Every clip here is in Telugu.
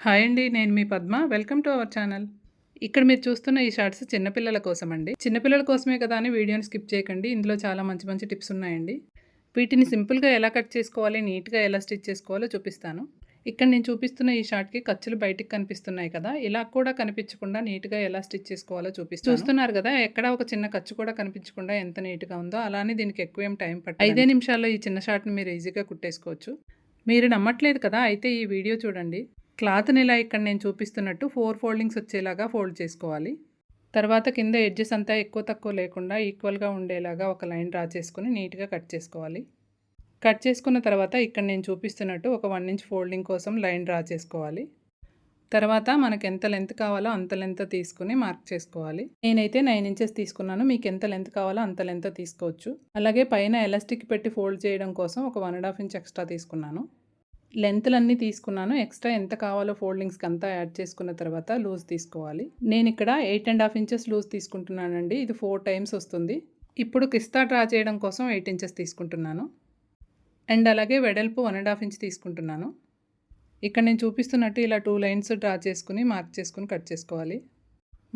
హాయ్ అండి, నేను మీ Padma. Welcome to our channel. ఇక్కడ మీరు చూస్తున్న ఈ షార్ట్స్ చిన్నపిల్లల కోసం అండి. చిన్నపిల్లల కోసమే కదా అని వీడియోని స్కిప్ చేయకండి. ఇందులో చాలా మంచి మంచి టిప్స్ ఉన్నాయండి. వీటిని సింపుల్గా ఎలా కట్ చేసుకోవాలి, నీట్గా ఎలా స్టిచ్ చేసుకోవాలో చూపిస్తాను. ఇక్కడ నేను చూపిస్తున్న ఈ షార్ట్కి ఖర్చులు బయటికి కనిపిస్తున్నాయి కదా, ఇలా కూడా కనిపించకుండా నీట్గా ఎలా స్టిచ్ చేసుకోవాలో చూపిస్తాను. చూస్తున్నారు కదా, ఎక్కడ ఒక చిన్న ఖర్చు కూడా కనిపించకుండా ఎంత నీట్గా ఉందో. అలానే దీనికి ఎక్కువ ఏం టైం పట్టదు. 5 నిమిషాల్లో ఈ చిన్న షార్ట్ని మీరు ఈజీగా కుట్టేసుకోవచ్చు. మీరు నమ్మట్లేదు కదా, అయితే ఈ వీడియో చూడండి. క్లాత్ని ఇలా ఇక్కడ నేను చూపిస్తున్నట్టు 4 ఫోల్డింగ్స్ వచ్చేలాగా ఫోల్డ్ చేసుకోవాలి. తర్వాత కింద ఎడ్జెస్ అంతా ఎక్కువ తక్కువ లేకుండా ఈక్వల్గా ఉండేలాగా ఒక లైన్ డ్రా చేసుకుని నీట్గా కట్ చేసుకోవాలి. కట్ చేసుకున్న తర్వాత ఇక్కడ నేను చూపిస్తున్నట్టు ఒక 1 ఇంచ్ ఫోల్డింగ్ కోసం లైన్ డ్రా చేసుకోవాలి. తర్వాత మనకు ఎంత లెంత్ కావాలో అంత లెంత్ తీసుకుని మార్క్ చేసుకోవాలి. నేనైతే 9 ఇంచెస్ తీసుకున్నాను. మీకు ఎంత లెంత్ కావాలో అంత లెంత్ తీసుకోవచ్చు. అలాగే పైన ఎలాస్టిక్ పెట్టి ఫోల్డ్ చేయడం కోసం ఒక 1.5 ఇంచ్ ఎక్స్ట్రా తీసుకున్నాను. లెంత్లన్నీ తీసుకున్నాను. ఎక్స్ట్రా ఎంత కావాలో ఫోల్డింగ్స్కి అంతా యాడ్ చేసుకున్న తర్వాత లూజ్ తీసుకోవాలి. నేను ఇక్కడ 8.5 ఇంచెస్ లూజ్ తీసుకుంటున్నానండి. ఇది 4 టైమ్స్ వస్తుంది. ఇప్పుడు కిస్తా డ్రా చేయడం కోసం 8 ఇంచెస్ తీసుకుంటున్నాను. అండ్ అలాగే వెడల్పు 1.5 ఇంచ్ తీసుకుంటున్నాను. ఇక్కడ నేను చూపిస్తున్నట్టు ఇలా 2 లైన్స్ డ్రా చేసుకుని మార్క్ చేసుకుని కట్ చేసుకోవాలి.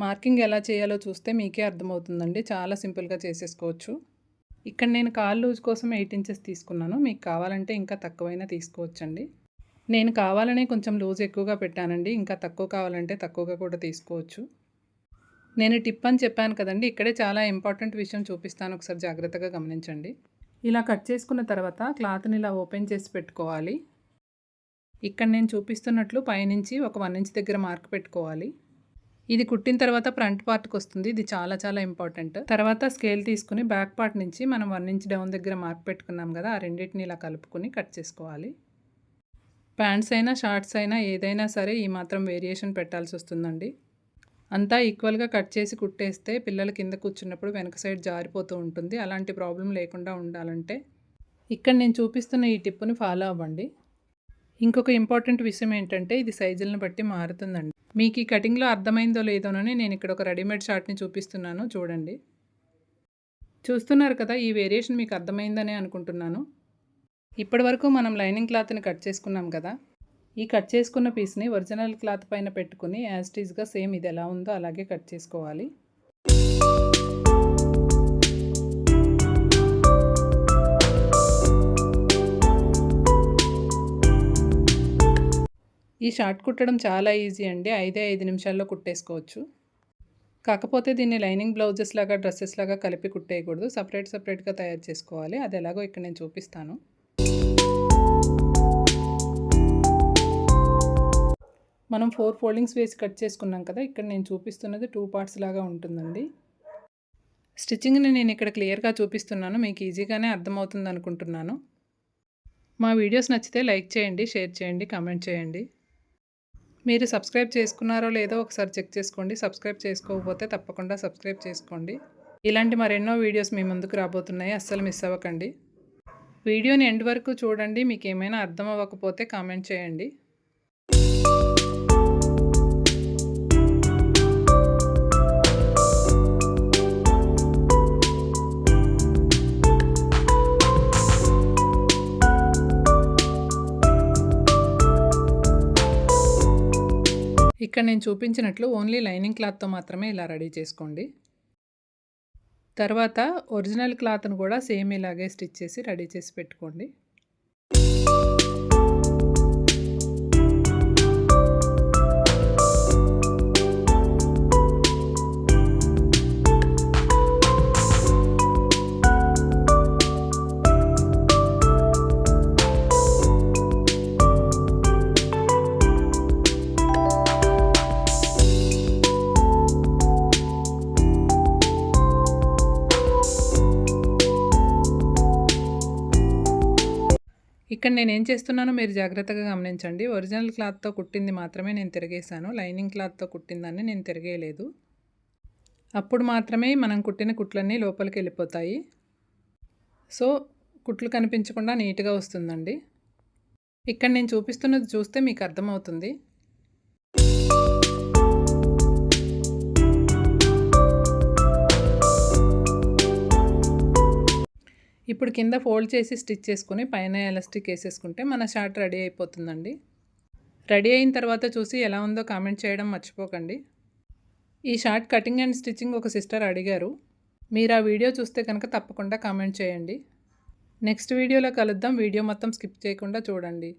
మార్కింగ్ ఎలా చేయాలో చూస్తే మీకే అర్థమవుతుందండి. చాలా సింపుల్గా చేసేసుకోవచ్చు. ఇక్కడ నేను కాల్ లూజ్ కోసం 8 ఇంచెస్ తీసుకున్నాను. మీకు కావాలంటే ఇంకా తక్కువైనా తీసుకోవచ్చండి. నేను కావాలనే కొంచెం లూజ్ ఎక్కువగా పెట్టానండి. ఇంకా తక్కువ కావాలంటే తక్కువగా కూడా తీసుకోవచ్చు. నేను టిప్ అని చెప్పాను కదండి, ఇక్కడే చాలా ఇంపార్టెంట్ విషయం చూపిస్తాను, ఒకసారి జాగ్రత్తగా గమనించండి. ఇలా కట్ చేసుకున్న తర్వాత క్లాత్ని ఇలా ఓపెన్ చేసి పెట్టుకోవాలి. ఇక్కడ నేను చూపిస్తున్నట్లు పైనుంచి ఒక 1 ఇంచ్ దగ్గర మార్క్ పెట్టుకోవాలి. ఇది కుట్టిన తర్వాత ఫ్రంట్ పార్ట్కి వస్తుంది. ఇది చాలా ఇంపార్టెంట్. తర్వాత స్కేల్ తీసుకుని బ్యాక్ పార్ట్ నుంచి మనం 1 ఇంచ్ డౌన్ దగ్గర మార్క్ పెట్టుకున్నాం కదా, ఆ రెండింటిని ఇలా కలుపుకొని కట్ చేసుకోవాలి. ప్యాంట్స్ అయినా షార్ట్స్ అయినా ఏదైనా సరే ఈ మాత్రం వేరియేషన్ పెట్టాల్సి వస్తుందండి. అంతా ఈక్వల్గా కట్ చేసి కుట్టేస్తే పిల్లలు కింద కూర్చున్నప్పుడు వెనక సైడ్ జారిపోతూ ఉంటుంది. అలాంటి ప్రాబ్లం లేకుండా ఉండాలంటే ఇక్కడ నేను చూపిస్తున్న ఈ టిప్పుని ఫాలో అవ్వండి. ఇంకొక ఇంపార్టెంట్ విషయం ఏంటంటే ఇది సైజులను బట్టి మారుతుందండి. మీకు ఈ కటింగ్లో అర్థమైందో లేదోనని నేను ఇక్కడ ఒక రెడీమేడ్ షార్ట్ని చూపిస్తున్నాను, చూడండి. చూస్తున్నారు కదా, ఈ వేరియేషన్ మీకు అర్థమైందని అనుకుంటున్నాను. ఇప్పటి వరకు మనం లైనింగ్ క్లాత్ని కట్ చేసుకున్నాం కదా, ఈ కట్ చేసుకున్న పీస్ని ఒరిజినల్ క్లాత్ పైన పెట్టుకుని యాజ్ ఇట్ ఈస్గా సేమ్ ఇది ఎలా ఉందో అలాగే కట్ చేసుకోవాలి. ఈ షార్ట్ కుట్టడం చాలా ఈజీ అండి. 5 నిమిషాల్లో కుట్టేసుకోవచ్చు. కాకపోతే దీన్ని లైనింగ్ బ్లౌజెస్ లాగా డ్రెస్సెస్ లాగా కలిపి కుట్టేయకూడదు. సపరేట్గా తయారు చేసుకోవాలి. అది ఎలాగో ఇక్కడ నేను చూపిస్తాను. మనం 4 ఫోల్డింగ్స్ వేసి కట్ చేసుకున్నాం కదా, ఇక్కడ నేను చూపిస్తున్నది 2 పార్ట్స్ లాగా ఉంటుందండి. స్టిచ్చింగ్ని నేను ఇక్కడ క్లియర్గా చూపిస్తున్నాను, మీకు ఈజీగానే అర్థమవుతుంది అనుకుంటున్నాను. మా వీడియోస్ నచ్చితే లైక్ చేయండి, షేర్ చేయండి, కామెంట్ చేయండి. మీరు సబ్స్క్రైబ్ చేసుకున్నారో లేదో ఒకసారి చెక్ చేసుకోండి. సబ్స్క్రైబ్ చేసుకోకపోతే తప్పకుండా సబ్స్క్రైబ్ చేసుకోండి. ఇలాంటి మరెన్నో వీడియోస్ మీ ముందుకు రాబోతున్నాయి, అస్సలు మిస్ అవ్వకండి. వీడియోని ఎండ్ వరకు చూడండి. మీకు ఏమైనా అర్థం అవ్వకపోతే కామెంట్ చేయండి. ఇక్కడ నేను చూపించినట్లు ఓన్లీ లైనింగ్ క్లాత్తో మాత్రమే ఇలా రెడీ చేసుకోండి. తర్వాత ఒరిజినల్ క్లాత్ను కూడా సేమ్ ఇలాగే స్టిచ్ చేసి రెడీ చేసి పెట్టుకోండి. ఇక్కడ నేను ఏం చేస్తున్నానో మీరు జాగ్రత్తగా గమనించండి. ఒరిజినల్ క్లాత్తో కుట్టింది మాత్రమే నేను తిరిగేసాను. లైనింగ్ క్లాత్తో కుట్టిందాన్ని నేను తిరిగేయలేదు. అప్పుడు మాత్రమే మనం కుట్టిన కుట్లన్నీ లోపలికి వెళ్ళిపోతాయి. సో కుట్లు కనిపించకుండా నీట్గా వస్తుందండి. ఇక్కడ నేను చూపిస్తున్నది చూస్తే మీకు అర్థమవుతుంది. ఇప్పుడు కింద ఫోల్డ్ చేసి స్టిచ్ చేసుకుని పైన ఎలాస్టిక్ వేసేసుకుంటే మన షార్ట్ రెడీ అయిపోతుందండి. రెడీ అయిన తర్వాత చూసి ఎలా ఉందో కామెంట్ చేయడం మర్చిపోకండి. ఈ షార్ట్ కటింగ్ అండ్ స్టిచ్చింగ్ ఒక సిస్టర్ అడిగారు. మీరు ఆ వీడియో చూస్తే కనుక తప్పకుండా కామెంట్ చేయండి. నెక్స్ట్ వీడియోలో కలుద్దాం. వీడియో మొత్తం స్కిప్ చేయకుండా చూడండి.